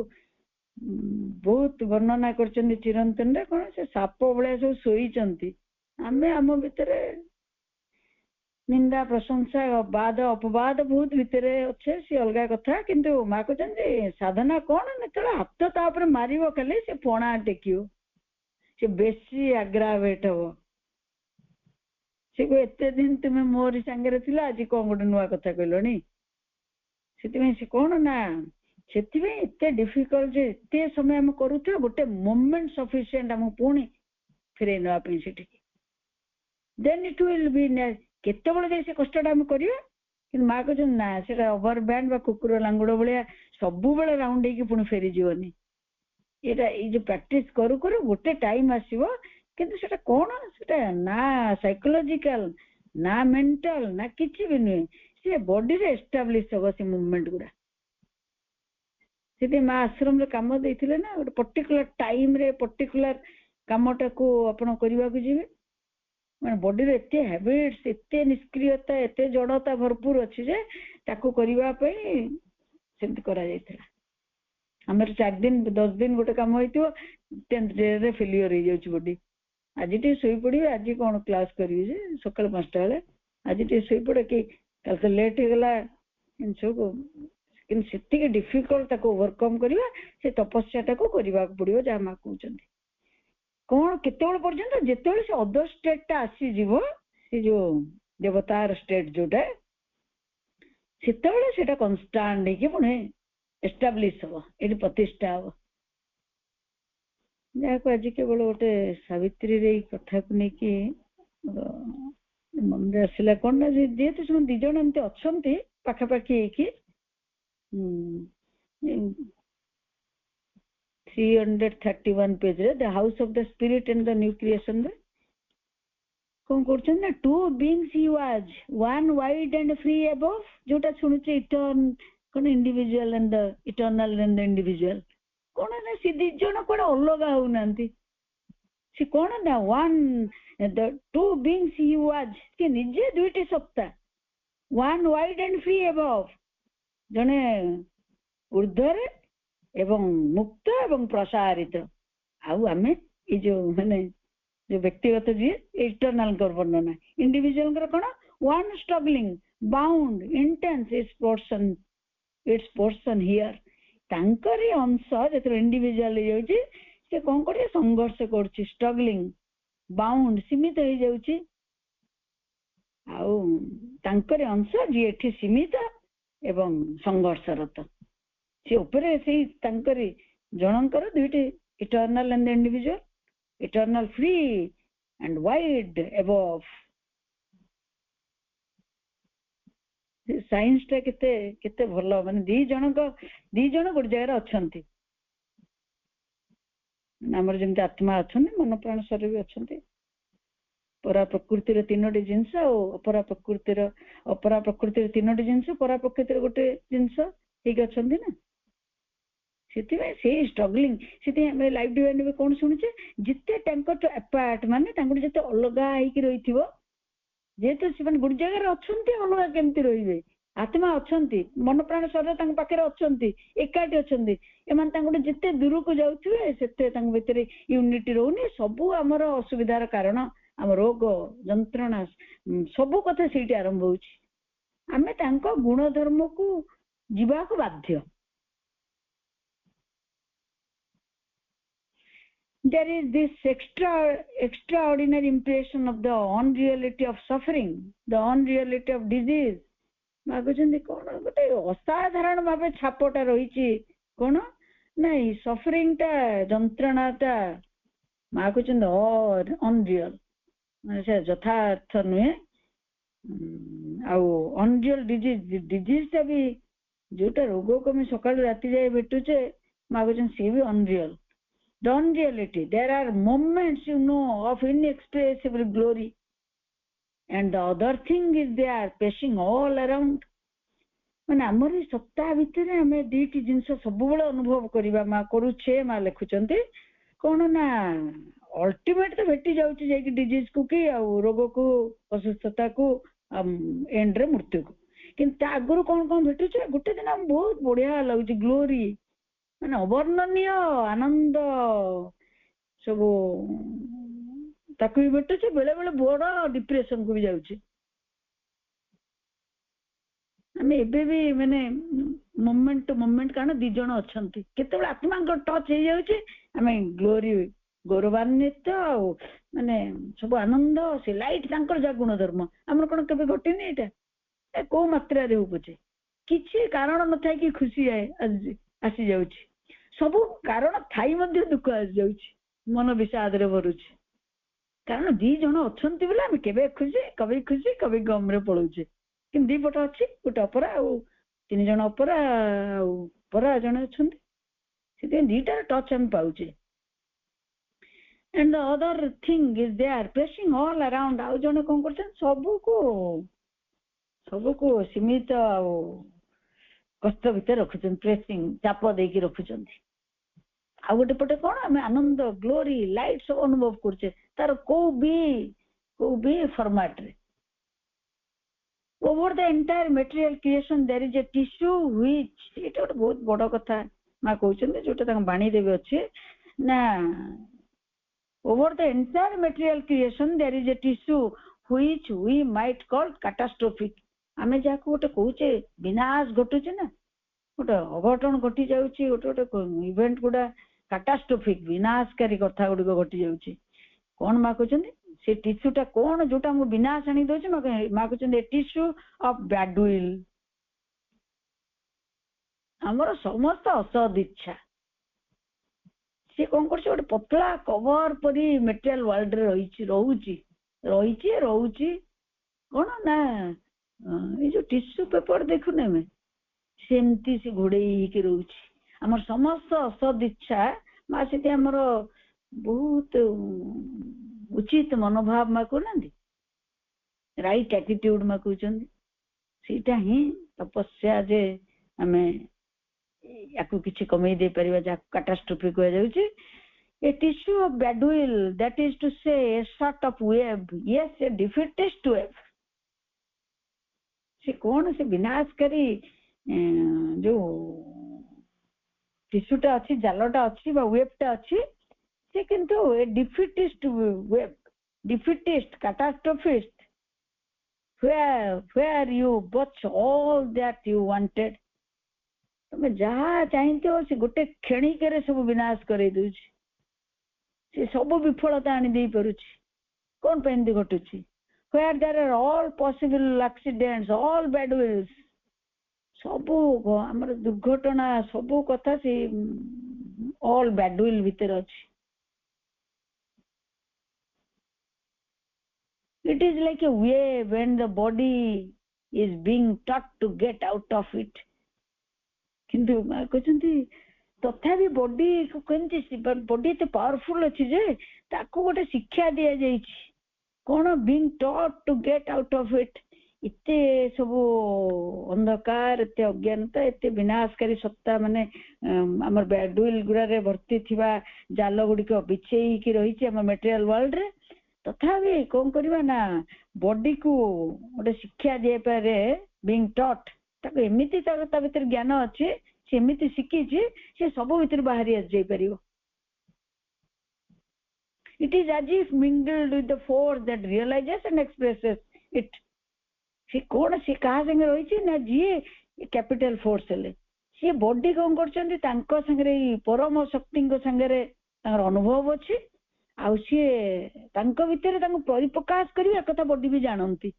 ବହୁତ ବର୍ଣ୍ଣନା କରିଛନ୍ତି ଚିରନ୍ତନରେ, କଣ ସେ ସାପ ଭଳିଆ ସବୁ ଶୋଇଛନ୍ତି, ଆମେ ଆମ ଭିତରେ ନିନ୍ଦା ପ୍ରଶଂସା ବାଦ ଅପବାଦ ବହୁତ ଭିତରେ ଅଛେ, ସେ ଅଲଗା କଥା। କିନ୍ତୁ ମା କହୁଛନ୍ତି ସାଧନା କଣ, ଯେତେବେଳେ ହାତ ତା ଉପରେ ମାରିବ ଖାଲି ସେ ପଣା ଟେକିବ, ସେ ବେଶୀ ଆଗ୍ରାଭେଟ ହବ। ସେ ଏତେ ଦିନ ତୁମେ ମୋରି ସାଙ୍ଗରେ ଥିଲ, ଆଜି କଣ ଗୋଟେ ନୂଆ କଥା କହିଲଣି। ସେଥିପାଇଁ ସେ କଣ ନା ସେଥିପାଇଁ ଏତେ ଡିଫିକଲ୍ଟ ଯେ ଏତେ ସମୟ ଆମେ କରୁଥିବା ଗୋଟେ ମୋମେଣ୍ଟ ସଫିସିଏଣ୍ଟ ଆମକୁ ପୁଣି ଫେରେଇ ନେବା ପାଇଁ ସେଠିକି। ଦେନ୍ ଇଟ୍ ୱିଲ୍ ବି କେତେବେଳେ ଯାଇ ସେ କଷ୍ଟଟା ଆମେ କରିବା। କିନ୍ତୁ ମା କହୁଛନ୍ତି ନା ସେଟା ଓଭର ବ୍ୟାଣ୍ଡ ବା କୁକୁର ଲାଙ୍ଗୁଡ ଭଳିଆ ସବୁବେଳେ ରାଉଣ୍ଡ ହେଇକି ପୁଣି ଫେରିଯିବନି। ଏଇଟା ଏଇ ଯୋଉ ପ୍ରାକ୍ଟିସ କରୁ କରୁ ଗୋଟେ ଟାଇମ ଆସିବ, କିନ୍ତୁ ସେଟା କଣ ସେଟା ନା ସାଇକୋଲୋଜିକାଲ ନା ମେଣ୍ଟାଲ ନା କିଛି ବି ନୁହେଁ, ସେ ବଡିରେ ଏଷ୍ଟାବ୍ଲିଶ ହବ ସେ ମୁଭମେଣ୍ଟ ଗୁଡା। ସେଥିପାଇଁ ମା ଆଶ୍ରମରେ କାମ ଦେଇଥିଲେ ନା ଗୋଟେ ପର୍ଟିକୁଲାର ଟାଇମରେ ପର୍ଟିକୁଲାର କାମଟାକୁ ଆପଣ କରିବାକୁ ଯିବେ। ମାନେ ବଡିରେ ଏତେ ହ୍ୟାବିଟ୍ସ ଏତେ ନିଷ୍କ୍ରିୟତା ଏତେ ଜଡତା ଭରପୁର ଅଛି ଯେ ତାକୁ କରିବା ପାଇଁ ସେମିତି କରାଯାଇଥିଲା। ଆମର 4 ଦିନ 10 ଦିନ ଗୋଟେ କାମ ହେଇଥିବ, 10th ଡେରେ ଫେଲିୟର ହେଇଯାଉଛି ବଡି। ଆଜି ଟିକେ ଶୋଇପଡିବେ, ଆଜି କଣ କ୍ଲାସ କରିବି ଯେ ସକାଳ 5ଟା ବେଳେ, ଆଜି ଟିକେ ଶୋଇପଡେ କି କାଲି ତ ଲେଟ୍ ହେଇଗଲା ସବୁ। କିନ୍ତୁ ସେତିକି ଡିଫିକଲ୍ଟ ତାକୁ ଓଭରକମ୍ କରିବା, ସେ ତପସ୍ୟାଟାକୁ କରିବାକୁ ପଡିବ ଯାହା ମା କହୁଛନ୍ତି। କଣ କେତେବେଳେ ପର୍ଯ୍ୟନ୍ତ ଯେତେବେଳେ ସେ ଅଦର ଷ୍ଟେଟ ଟା ଆସିଯିବ, ସେ ଯୋଉ ଦେବତାର ଷ୍ଟେଟ ଯୋଉଟା, ସେତେବେଳେ ସେଟା କନଷ୍ଟାଣ୍ଟ ହେଇକି ପୁଣି ଏଷ୍ଟାବ୍ଲିଶ ହବ, ଏଠି ପ୍ରତିଷ୍ଠା ହବ। ଯାହାକୁ ଆଜି କେବଳ ଗୋଟେ ସାବିତ୍ରୀରେ ଏଇ କଥାକୁ ନେଇକି ମନରେ ଆସିଲା କଣ ନା ଯେହେତୁ ସେମାନେ 2 ଜଣ ଏମିତି ଅଛନ୍ତି ପାଖାପାଖି ହେଇକି 331 ପେଜରେ the house of the spirit and the new creation ରେ କଣ କରୁଛନ୍ତି ନା 2 beings he was, one wide and free above, ଯୋଉଟା ଶୁଣୁଛେ କଣ individual and the eternal and the individual. କଣ ନା ସେ 2 ଜଣ କୁଆଡେ ଅଲଗା ହଉନାହାନ୍ତି। ସେ କଣ ନା the 2 beings he was, ସେ ନିଜେ 2ଟି ସତ୍ତା, one wide and free above, ଜଣେ ଉର୍ଦ୍ଧ୍ୱରେ ଏବଂ ମୁକ୍ତ ଏବଂ ପ୍ରସାରିତ। ଆଉ ଆମେ ଏଇ ଯୋଉ ମାନେ ଯୋଉ ବ୍ୟକ୍ତିଗତ ଯିଏ ଇଟର୍ନାଲଙ୍କର ବର୍ଣ୍ଣନା, ଇଣ୍ଡିଭିଜୁଆଲଙ୍କର କଣ one struggling bound intense its portion here। ତାଙ୍କରି ଅଂଶ ଯେତେବେଳେ ଇଣ୍ଡିଭିଜୁଆଲ ହେଇଯାଉଛି ସେ କଣ କରୁଛି ସଂଘର୍ଷ କରୁଛି, ଷ୍ଟ୍ରଗଲିଂ ବାଉଣ୍ଡ ସୀମିତ ହେଇଯାଉଛି। ଆଉ ତାଙ୍କରି ଅଂଶ ଯିଏ ଏଠି ସୀମିତ ଏବଂ ସଂଘର୍ଷରତ, ସେ ଉପରେ ସେଇ ତାଙ୍କରି ଜଣଙ୍କର 2ଟି eternal and individual, eternal free and wide above। Science ଟା କେତେ କେତେ ଭଲ, ମାନେ 2 ଜଣ ଗୋଟେ ଜାଗାରେ ଅଛନ୍ତି। ଆମର ଯେମିତି ଆତ୍ମା ଅଛନ୍ତି, ମନ ପ୍ରାଣ ଶରୀର ବି ଅଛନ୍ତି। ପରା ପ୍ରକୃତିର 3ଟି ଜିନିଷ ଆଉ ଅପରା ପ୍ରକୃତିର 3ଟି ଜିନିଷ, ପରା ପ୍ରକୃତିର ଗୋଟେ ଜିନିଷ ହେଇକି ଅଛନ୍ତି ନା। ସେଥିପାଇଁ ସେଇ ଷ୍ଟ୍ରଗଲିଂ, ସେଥିପାଇଁ ଆମେ ଲାଇଫ ଡିଭାଇନରେ କଣ ଶୁଣୁଛେ, ଯେତେ ତାଙ୍କଠୁ ଆପାର୍ଟ ମାନେ ତାଙ୍କଠୁ ଯେତେ ଅଲଗା ହେଇକି ରହିଥିବ, ଯେହେତୁ ସେମାନେ ଗୋଟେ ଜାଗାରେ ଅଛନ୍ତି ଅଲଗା କେମିତି ରହିବେ। ଆତ୍ମା ଅଛନ୍ତି, ମନ ପ୍ରାଣ ଶରୀର ତାଙ୍କ ପାଖରେ ଅଛନ୍ତି, ଏକାଠି ଅଛନ୍ତି। ଏମାନେ ତାଙ୍କଠୁ ଯେତେ ଦୂରକୁ ଯାଉଥିବେ ସେତେ ତାଙ୍କ ଭିତରେ ୟୁନିଟି ରହୁନି। ସବୁ ଆମର ଅସୁବିଧାର କାରଣ, ଆମ ରୋଗ ଯନ୍ତ୍ରଣା ସବୁ କଥା ସେଇଠି ଆରମ୍ଭ ହଉଛି। ଆମେ ତାଙ୍କ ଗୁଣ ଧର୍ମକୁ ଯିବାକୁ ବାଧ୍ୟ। There is this extraordinary impression of the unreality of suffering, the unreality of disease। ମାଗୁଛନ୍ତି କଣ ଗୋଟେ ଅସାଧାରଣ ଭାବେ ଛାପଟା ରହିଛି, କଣ ନାଇଁ ସଫରିଂ ଟା ଯନ୍ତ୍ରଣାଟା ମା କହୁଛନ୍ତି ଅନରିଅଲ, ମାନେ ସେ ଯଥାର୍ଥ ନୁହେଁ। ଆଉ ଅନରିଅଲ ଡିଜିଜ ଟା ବି ଯୋଉଟା ରୋଗକୁ ଆମେ ସକାଳୁ ରାତି ଯାଏ ଭେଟୁଛେ, ମା କହୁଛନ୍ତି ସିଏ ବି ଅନରିଅଲ। The unreality, there are moments of inexpressible glory, and the other thing is they are pacing all around. ମାନେ ଆମର ଏଇ ସପ୍ତାହ ଭିତରେ ଆମେ ଦୁଇଟି ଜିନିଷ ସବୁବେଳେ ଅନୁଭବ କରିବା ମା କରୁଛେ। ମା ଲେଖୁଛନ୍ତି କଣ ନା ଅଲ୍ଟିମେଟ ତ ଭେଟି ଯାଉଛି ଯାଇକି ଡିଜିଜ କୁ କି ଆଉ ରୋଗକୁ, ଅସୁସ୍ଥତାକୁ, ଏଣ୍ଡରେ ମୃତ୍ୟୁକୁ। କିନ୍ତୁ ତା ଆଗରୁ କଣ କଣ ଭେଟୁଛେ? ଗୋଟେ ଦିନ ଆମକୁ ବହୁତ ବଢିଆ ଲାଗୁଛି, ଗ୍ଲୋରି, ମାନେ ଅବର୍ଣ୍ଣନୀୟ ଆନନ୍ଦ ସବୁ ତାକୁ ବି ଭେଟୁଛେ। ବେଳେ ବେଳେ ବଡ ଡିପ୍ରେସନ କୁ ବି ଯାଉଛି। ଆମେ ଏବେ ବି ମାନେ ମୋମେଣ୍ଟ ଟୁ ମୋମେଣ୍ଟ, କାରଣ ଦି ଜଣ ଅଛନ୍ତି, କେତେବେଳେ ଆତ୍ମାଙ୍କ ଟଚ୍ ହେଇଯାଉଛି, ଆମେ ଗ୍ଲୋରି, ଗୌରବାନ୍ୱିତ ଆଉ ମାନେ ସବୁ ଆନନ୍ଦ, ସେ ଲାଇଟ୍ ତାଙ୍କର ଯାହା ଗୁଣ ଧର୍ମ। ଆମର କଣ କେବେ ଘଟିନି ଏଇଟା? କୋଉ ମାତ୍ରାରେ ହଉ ପଛେ, କିଛି କାରଣ ନଥାଏ କି ଖୁସି ଆସିଯାଉଛି, ସବୁ କାରଣ ଥାଇ ମଧ୍ୟ ଦୁଃଖ ଆସିଯାଉଛି, ମନ ବିଷାଦରେ ଭରୁଛି। କାରଣ ଦି ଜଣ ଅଛନ୍ତି ବୋଲି ଆମେ କେବେ ଖୁସି, କବି ଗମରେ ପଳଉଛେ। କିନ୍ତୁ ଦି ପଟ ଅଛି, ଗୋଟେ ଅପରା ଆଉ ତିନି ଜଣ ଅପରା ଆଉ ପରା ଜଣେ ଅଛନ୍ତି, ସେଥିପାଇଁ ଦିଟାର ଟଚ୍ ଆମେ ପାଉଛେ। And the other thing is they are pressing all around. ଆଉ ଜଣେ କଣ କରୁଛନ୍ତି? ସବୁକୁ ସୀମିତ ଆଉ କଷ୍ଟ ଭିତରେ ରଖୁଛନ୍ତି, ପ୍ରେସିଂ, ଚାପ ଦେଇକି ରଖୁଛନ୍ତି। ଆଉ ଗୋଟେ ପଟେ କଣ ଆମେ ଆନନ୍ଦ, ଗ୍ଲୋରି, ଲାଇଟ୍ ସବୁ ଅନୁଭବ କରୁଛେ, ତାର କୋଉ ବି ଫର୍ମାଟରେ। Over the entire material creation there is a tissue which, ଏଇଟା ଗୋଟେ ବହୁତ ବଡ କଥା ମା କହୁଛନ୍ତି, ଯୋଉଟା ତାଙ୍କ ବାଣୀରେ ବି ଅଛି ନା, over the entire material creation there is a tissue which we might call catastrophic. ଆମେ ଯାହାକୁ ଗୋଟେ କହୁଛେ ବିନାଶ ଘଟୁଛି ନା, ଗୋଟେ ଅଘଟଣ ଘଟି ଯାଉଛି, ଗୋଟେ ଇଭେଣ୍ଟ ଗୁଡା କାଟାଷ୍ଟ୍ରୋଫିକ, ବିନାଶକାରୀ କଥା ଗୁଡିକ ଘଟି ଯାଉଛି। କଣ ମା କହୁଛନ୍ତି? ସେ ଟିସ୍ୟୁ ଟା କଣ ଯୋଉଟା ଆମକୁ ବିନାଶ ଆଣି ଦଉଛି? ମା କହୁଛନ୍ତି ଏ ଟିସ୍ୟୁ ଅଫ ବ୍ୟାଡ ୱିଲ, ଆମର ସମସ୍ତ ଅସଦ ଇଚ୍ଛା। ସେ କଣ କରୁଛି? ଗୋଟେ ପତଳା କଭର ପରି ମେଟେରିଆଲ ୱାର୍ଲଡରେ ରହୁଛି। କଣ ନା ଏଇ ଯୋଉ ଟିସ୍ୟୁ ପେପର ଦେଖୁନେ ଆମେ, ସେମିତି ସେ ଘୋଡେଇ ହେଇକି ରହୁଛି ଆମର ସମସ୍ତ ଅସଦ ଇଚ୍ଛା। ମା ସେଠି ଆମର ବହୁତ ଉଚିତ ମନୋଭାବ ମା କହୁନାହାନ୍ତି, ରାଇଟ ଆଟିଟ୍ୟୁଡ ମା କହୁଛନ୍ତି। ସେଇଟା ହିଁ ତପସ୍ୟା, ଯେ ଆମେ ୟାକୁ କିଛି କମେଇ ଦେଇପାରିବା, ଯାହାକୁ କାଟାଷ୍ଟ୍ରୋଫି କୁହାଯାଉଛି। A tissue of bad will, that is to say a sort of wave, yes, a defeatist wave. ସେ କଣ, ସେ ବିନାଶକାରୀ ଯୋଉ ଟିସ୍ୟୁଟା ଅଛି, ଜାଲଟା ଅଛି ବା ୱେଭଟା ଅଛି, ସେ କିନ୍ତୁ ଏ ଡିଫିଟିଷ୍ଟ wave, ଡିଫିଟିଷ୍ଟ, କାଟାଷ୍ଟ୍ରୋଫିଷ୍ଟ, where you botch all that you wanted. ତମେ ଯାହା ଚାହିଁଥିବ ସେ ଗୋଟେ କ୍ଷଣିକରେ ସବୁ ବିନାଶ କରେଇ ଦଉଛି, ସେ ସବୁ ବିଫଳତା ଆଣି ଦେଇ ପାରୁଛି। କଣ ପାଇଁ ଏମିତି ଘଟୁଛି? where there are all possible accidents, all bad wills, ସବୁ ଆମର ଦୁର୍ଘଟଣା, ସବୁ କଥା ସେ all bad will ଭିତରେ ଅଛି। It is like a wave when the body is being taught to get out of it. କିନ୍ତୁ କହୁଛନ୍ତି ତଥାପି ବଡି କେମିତି, ବଡି ଏତେ ପାୱାରଫୁଲ ଅଛି ଯେ ତାକୁ ଗୋଟେ ଶିକ୍ଷା ଦିଆଯାଇଛି, କଣ? being taught to get out of it. ଏତେ ସବୁ ଅନ୍ଧକାର, ଏତେ ଅଜ୍ଞାନତା, ଏତେ ବିନାଶକାରୀ ସତ୍ତା, ମାନେ ଆମର ବ୍ୟାଡ ୱିଲ ଗୁଡାରେ ଭର୍ତ୍ତି ଥିବା ଜାଲ ଗୁଡିକ ବିଛେଇକି ରହିଛି ଆମ ମେଟେରିଆଲ ୱାର୍ଲଡରେ। ତଥାପି କଣ କରିବା ନା, ବଡିକୁ ଗୋଟେ ଶିକ୍ଷା ଦେଇପାରେ, being taught, ତାକୁ ଏମିତି ତା ଭିତରେ ଜ୍ଞାନ ଅଛି, ସେ ଏମିତି ଶିଖିଛି, ସେ ସବୁ ଭିତରୁ ବାହାରି ଆସିଯାଇପାରିବ। It is as if mingled with the force that realizes and expresses it. ସେ କଣ, ସେ କାହା ସାଙ୍ଗେ ରହିଛି ନା, ଯିଏ କ୍ୟାପିଟାଲ ଫୋର୍ସ ହେଲେ, ସିଏ ବଡି କଣ କରୁଛନ୍ତି, ତାଙ୍କ ସାଙ୍ଗରେ ଏଇ ପରମ ଶକ୍ତିଙ୍କ ସାଙ୍ଗରେ ତାଙ୍କର ଅନୁଭବ ଅଛି, ଆଉ ସିଏ ତାଙ୍କ ଭିତରେ ତାଙ୍କୁ ପରିପ୍ରକାଶ କରିବା କଥା ବଡି ବି ଜାଣନ୍ତି।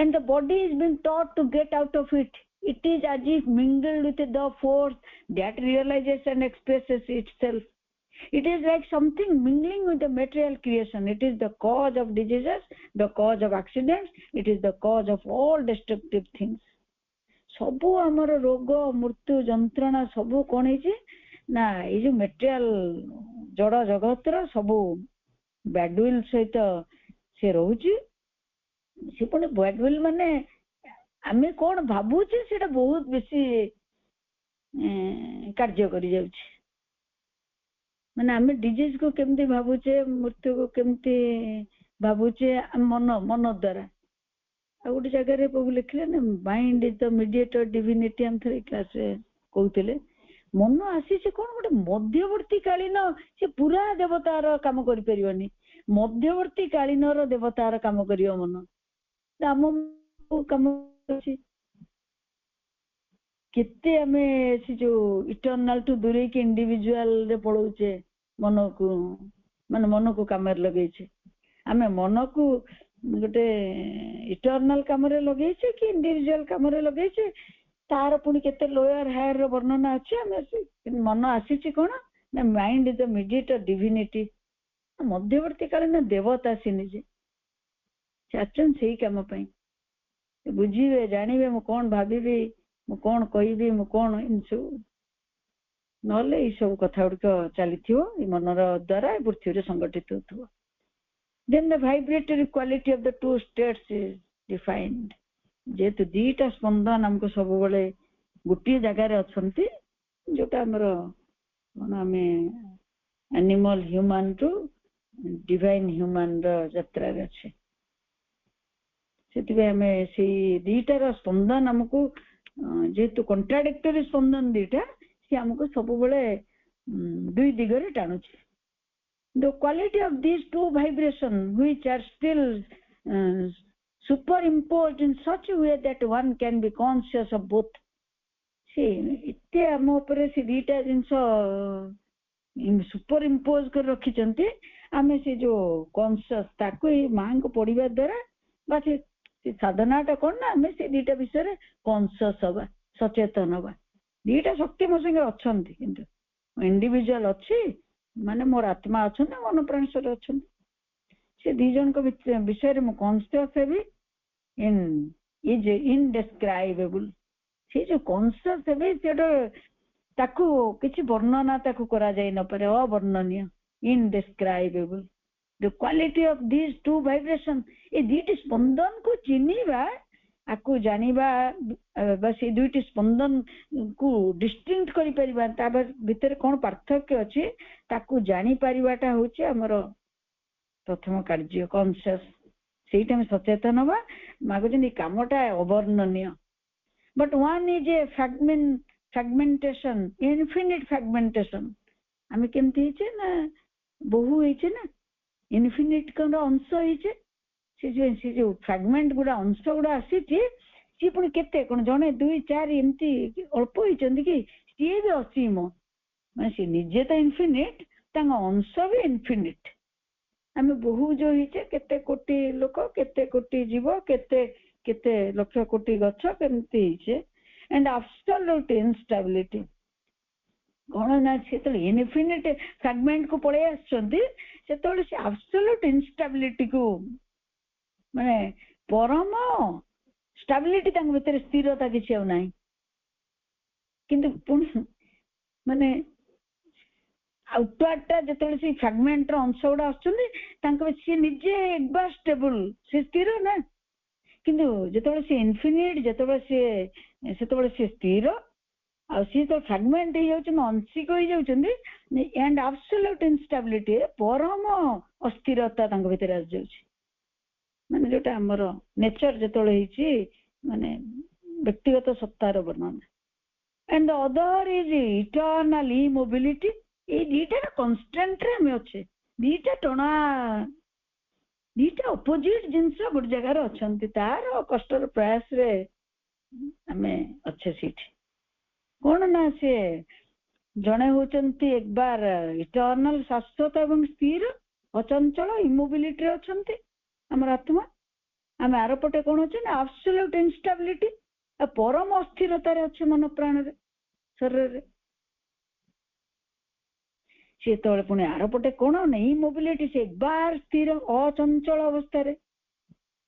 and the body is being taught to get out of it. It is as if mingled with the force that realizes and expresses itself. It is like something mingling with the material creation. It is the cause of diseases, the cause of accidents, it is the cause of all destructive things. सबु आमर रोग मृत्यु जंत्रणा सबु कौन है ना ये जो मेटेरियल जड़ जगतर सबु बैडविल सहित से रोचे से पुणी बैडविल माने आमे कौन भाबुचे सेटा बहुत बेसी कार्य करि जाउछि माने आमे डिजीज को केमती भाबुचे मृत्यु को केमती भाबुचे मन मन द्वारा आ गोटे जगह प्रभु लिखले ना mind is the mediator divinity हम थरे क्लास रे कहउतिले मन आसी से कोन गोटे मध्यवर्ती कालीन से पूरा देवतार काम करि परिबनी मध्यवर्ती कालीन रो देवतार काम करियो मन हम काम अछि केते हमें से जो इटर्नल टू दूरे के इंडिविजुअल रे पळौचे मन को काम रे लगै छै हमें मन को गोटे इटर्नल काम रे लगै छै कि इंडिविजुअल काम रे लगै छै तार पुनी केते लोअर हायर रो वर्णना अछि हमें मन आसी छै कोन ना mind is the mediator divinity मध्यवर्ती कालीन देवता से निजे चाचन सही काम पई बुझीबे जानिबे मु कोन भाबीबे मु कोन कहिबे मु कोन इनसु नले ई सब कथा उडक चलीथियो ई मनर द्वारा पृथ्वी रे संगठित होथो then the vibratory quality of the two states is defined जेतु दीटा स्पंदन हमको सब बळे गुटी जगह रे अछंती जोटा हमर कोन हमें animal human to divine human रो यात्रा रे छै सेति हमें से दीटार स्पंदन हमको जेतु कॉन्ट्राडिक्टरी स्पंदन दीटा से हमको सब बळे दुई दिगरे टाणु छै the quality of these two vibrations which are still superimposed in such a way that one can be conscious of both see itte am upare se dita jinso superimpose कर रखी चंती आमे से जो कॉन्शियस ताको ए मां को पढिबा द्वारा बा से साधनाटा कोन ना आमे से दीटा विषय रे कॉन्शियस होबा सचेतन होबा दीटा शक्ति मो संगे अछंती किंतु इंडिविजुअल अछि माने मोर आत्मा अछि ना मन प्राणेश्वर अछि से दी जन को विषय रे मो conscious heavy in is indescribable से जो कॉन्शियस हेबी सेटा ताकू किछि वर्णना ताकू करा जाय न पारे अवर्णनीय indescribable the quality of these two vibration ए दीटी स्पंदन को चिनिबा आकु जानिबा बस ए दुईटी स्पंदन को डिस्टिंक्ट करि परिबा ता भीतर कोन पार्थक्य अछि ताकू जानि परिबाटा होछि हमर प्रथम कार्य कॉन्शियस सेटा में सचेतन होबा मागो जनी कामटा अवर्णनीय but one is a fragmentation infinite fragmentation हमें केमती छै ना बहु है ना इनफिनिट कोन अंश है से जो फ्रैगमेंट गुडा अंश गुडा आसी सी पुणी केते कोन जने 2 4 एमती अल्प होइचंदी कि सी भी असीम माने सी निजे तो इनफिनिट तांग अंश भी इनफिनिट हमें बहु जो हिचे केते कोटी लोक केते कोटी जीव केते केते लक्ष कोटी गछ केमती हिचे एंड एब्सोल्यूट इनस्टेबिलिटी कोन ना सेतल इनफिनिट फ्रैगमेंट को पळे आछंती सेतल से एब्सोल्यूट इनस्टेबिलिटी को माने परम स्टेबिलिटी तांग भीतर स्थिरता किछि हो नाही किंतु माने आउटवर्डटा जतले से फ्रैगमेंट रो अंश उडा आछुंदी तांक से निजे एकबा स्टेबल से स्थिर ना किंतु जतले से इनफिनिट जतले से स्थिर आ सी तो फ्रैगमेंट हे जाउछ आंशिक हो जाउछंदी एंड एब्सोल्यूट इनस्टेबिलिटी परम अस्थिरता तांक भीतर आ जाउछ माने जोटा हमर नेचर जतले हिची माने व्यक्तिगत सत्तार वर्णना and the other is eternal immobility ए दीटा कांस्टेंट रे में अछि दीटा टणा दीटा अपोजिट जिंस गुड जगह रे अछंती तार कष्टर प्रयास रे हमें अच्छे सीट कोन ना से जणे होचंती एक बार इटर्नल शाश्वत एवं स्थिर अचंचल इमोबिलिटी रे अछंती हमर आत्मा आम आरपटे कौन अच्छे ना एब्सोल्यूट इनस्टेबिलिटी परम अस्थिरतार अच्छे मन प्राण शरीर सी तो पुणी आरपटे कौन ना इमोबिलिटी से बार स्थिर अचंचल अवस्था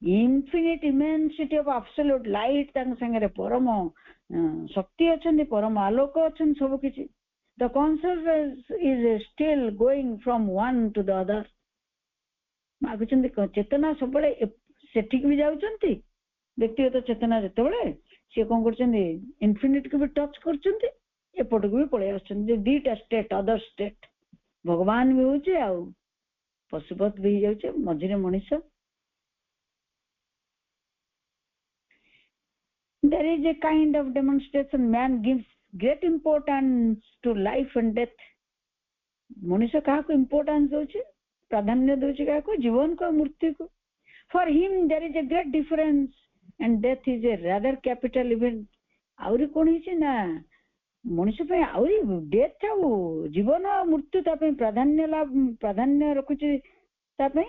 infinite immensity of absolute light संगे परम शक्ति अच्छा परम आलोक अच्छा सब किसी the consciousness is still going from one to the other मागुचंदी चेतना सब सेठिक भी जाउचंती व्यक्तिगत चेतना जेतेबेले से कौन करचंदी इनफिनिट को भी टच करचंदी एपट को भी पळे आछंदी दीटा स्टेट अदर स्टेट भगवान भी होचे आ पशुपत भी जाउचे मझिरे मनुष्य there is a kind of demonstration man gives great importance to life and death मनुष्य का को इंपोर्टेंस दोचे प्राधान्य दोचे का को जीवन को मृत्यु को for him there is a great difference and death is a rather capital event आउरी कोन हिचे ना मनुष्य पे आउरी डेथ आ जीवन और मृत्यु ता पे प्राधान्य रखुची ता पे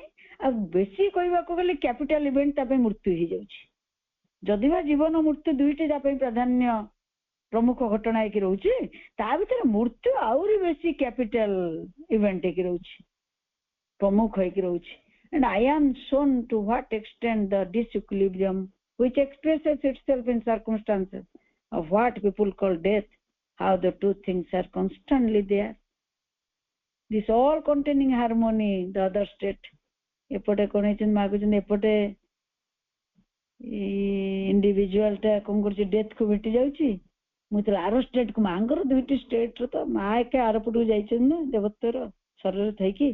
आ बेसी कहबा को गले कैपिटल इवेंट ता पे मृत्यु ही जाउची जदि बा जीवन मृत्यु दुईटी ता पे प्राधान्य प्रमुख घटना एक रोचे ता भीतर मृत्यु आउरी बेसी कैपिटल इवेंट एक रोचे प्रमुख एक रोचे and I am shown to what extent the disequilibrium which expresses itself in circumstances of what people call death how the two things are constantly there this all containing harmony the other state epote connection maguchen epote individual ta kon kurchi death ko beti jauchi mutra aro state ko mangar duiti state ro to ma ke araputu jaichen na devattar sharir thai ki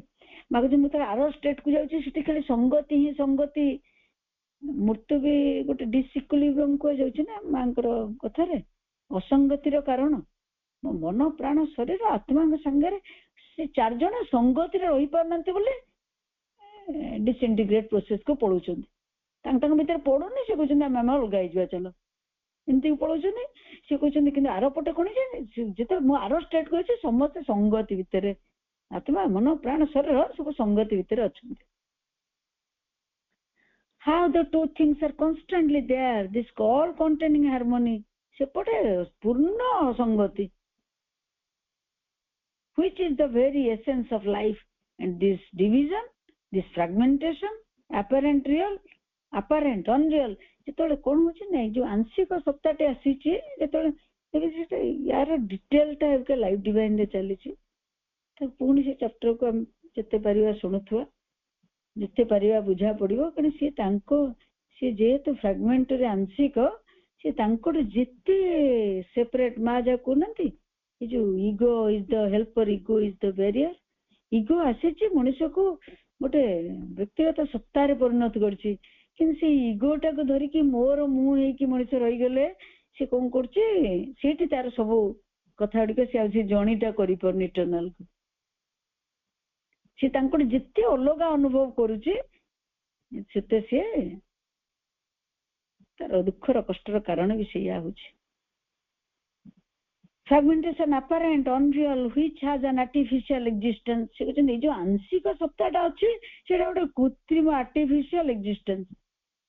मागुच मुझे आरो state को जाउची city खाली संगति ही संगति मृत्यु भी गोटे डिसइक्विलिब्रियम को जाउची ना मांकर कथा रे असंगति रो कारण मन प्राण शरीर आत्मा के संगे से चार जण संगति रे रही पारनते बोले डिसइंटीग्रेट प्रोसेस को पळुचंदी तांग भीतर पड़ुनी से कहउचंदी हम अलग आइजवा चलो एमती पळुचंदी से कहउचंदी कि आरो पटे कोन जे जेते मु आरो स्टेट कहउची समस्त संगति भीतर आत्मा मन प्राण शरीर सब संगति भीतर अच्छा how the two things are constantly there this all containing harmony sepate purna sangati which is the very essence of life and this division this fragmentation apparent real apparent unreal jetole kon hochi nei jo आंशिक सत्ता टे आसी छि jetole देखि यार detail टा के life divine रे चली छि पुणी से चैप्टर को हम जिते परिवा शुणुथुआ जिते परिवा बुझा पड़िबो कने से तांको से जेतु फ्रैगमेंट रे आंशिक से तांको जिते सेपरेट मा जा कोनंती ए जो ego is the helper ego is the barrier ego आसे छि मनुष्य को गोटे व्यक्तिगत सत्ता रे परिणत करछि किन से ईगो टा को धरि कि मोर मु हे कि मनुष्य रहि गेले से कोन करछि सेठी तार सब कथा डिके से आसी जणीटा करि पर इंटरनल को से तांको जिते अलग अनुभव करूची सेते से तार दुखर कष्टर कारण भी से होची fragmentation apparent unreal which has an artificial existence से कहते जो आंशिक सत्ताटा अछि सेटा गोटे कृत्रिम आर्टिफिशियल एक्जिस्टेंस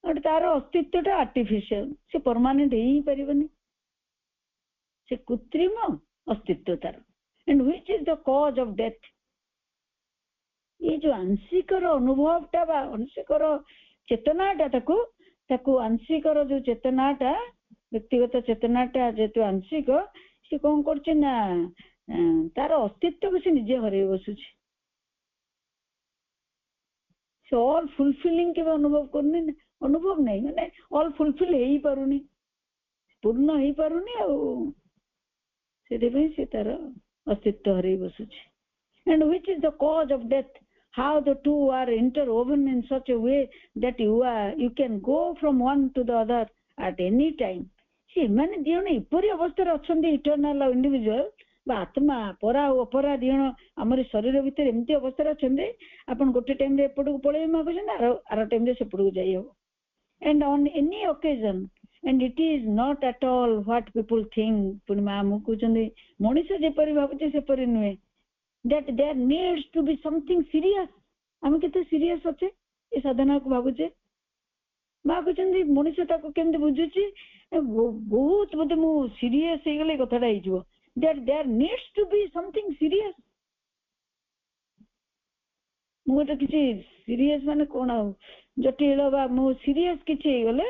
गोटे तार अस्तित्वटा आर्टिफिशियल से परमानेंट ही परिबनी से कृत्रिम अस्तित्व तार and which is the cause of death ये जो आंशिकर अनुभवटा बा आंशिकर चेतनाटा ताकू आंशिकर जो चेतनाटा व्यक्तिगत चेतनाटा जेतु आंशिक से कौन करछे ना तार अस्तित्व को से निजे हरे बसुछि से ऑल फुलफिलिंग के अनुभव करनी अनुभव नहीं माने ऑल फुलफिल हेई पारुनी पूर्ण हेई पारुनी आ से से तार अस्तित्व हरे बसुछि and which is the cause of death how the two are interwoven in such a way that you can go from one to the other at any time see mane dion ipori avastha re achandi eternal individual ba atma pora opara dion amari sharir bhitar emti avastha re achandi apan gote time re epodu polei maguchen ara time re sepodu jai ho and on any occasion and it is not at all what people think punima mu kuchandi monisha je pari bhabuche se pari nuhe that there needs to be something serious हम कितने serious होचे ये साधना को भाबुचे माँ कहते मनुष्य केमती बुझुची बहुत बोधे मु सीरियस हो गले कथाटा हो there needs to be something serious मुझे किसी सीरियस माने कौन आ जटिल बा मु सीरियस किसी गले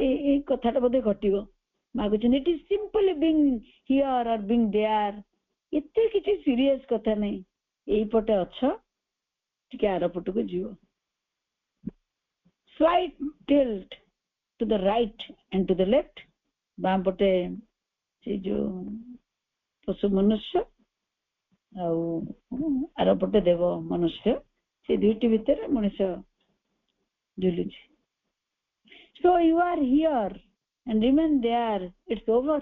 ए कथाटा बोधे घटिबो माँ कहते it is simply being here और बीइंग देयर इत्ते किसी सीरियस कथा नहीं एई पटे अच्छा टिके आर पटु को जीव slight tilt to the right and to the left बाम पटे से जो पशु मनुष्य आर पटे देव मनुष्य से दुईटी भितर मनुष्य झुलुची so you are here and remain there it's over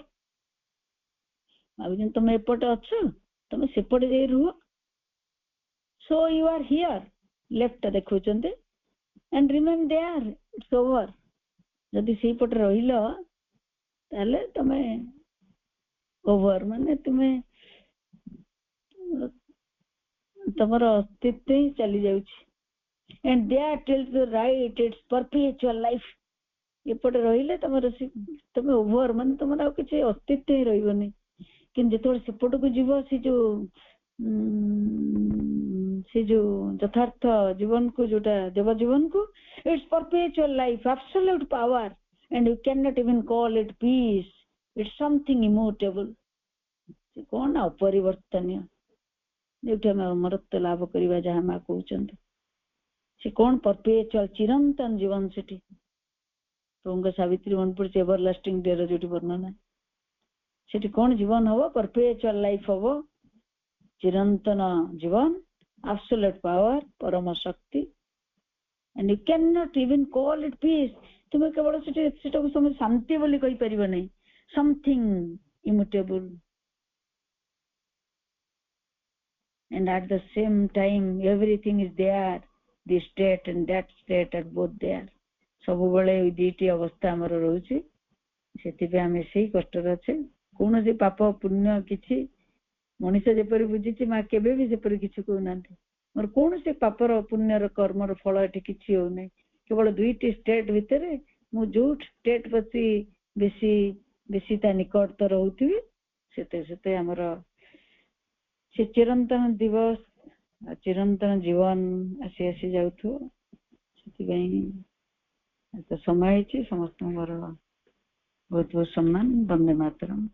अब तुम एपटे अच्छ तुम सेपटे जाई रुह so you are here left देखुचंते and remain there it's over जदि से पटे रहिलो ताले तमे ओवर माने तुमे तमर अस्तित्व ही चली जाउची and there till the right it's perpetual life एपटे रहिले तमर तमे ओवर माने तमर आ किछि अस्तित्व ही रहइबनी किन जेतोर सेपट को जीव से जो यथार्थ जीवन को जोटा देव जीवन को it's perpetual life absolute power and you can not even call it peace it's something immutable से कौन अपरिवर्तनीय जोटा में अमरत्व लाभ करिवा जहाँ माँ कहते से कौन परपेचुअल चिरंतन जीवन सेठी तो सावित्री मन पड़े एवरलास्टिंग डे जो वर्णना सेठी कौन जीवन हम परपेचुअल लाइफ हम चिरंतन जीवन absolute power परम शक्ति and you cannot even call it peace तुम केवल सेटा को तुम शांति बोली कहि परिबो नै something immutable and at the same time everything is there this state and that state are both there सब बेले दुईटी अवस्था हमर रहउची सेति पे हमें सही कष्ट रहछे कोन जे पाप पुण्य किछि मनुष्य जेपरि बुझिछि माँ केबे भी जेपरि किछि को नांती मोर कोन से पापर पुण्यर कर्मर फल एठी किछि हो नै केवल दुईटी स्टेट भितरे मु जो स्टेट प्रति बेसी ता निकटतर रहउथि सेते हमर से चिरंतन दिवस चिरंतन जीवन आसी जाउथो सेति गई तो समय छि समस्त मोर बहुत बहुत सम्मान वंदे मातरम।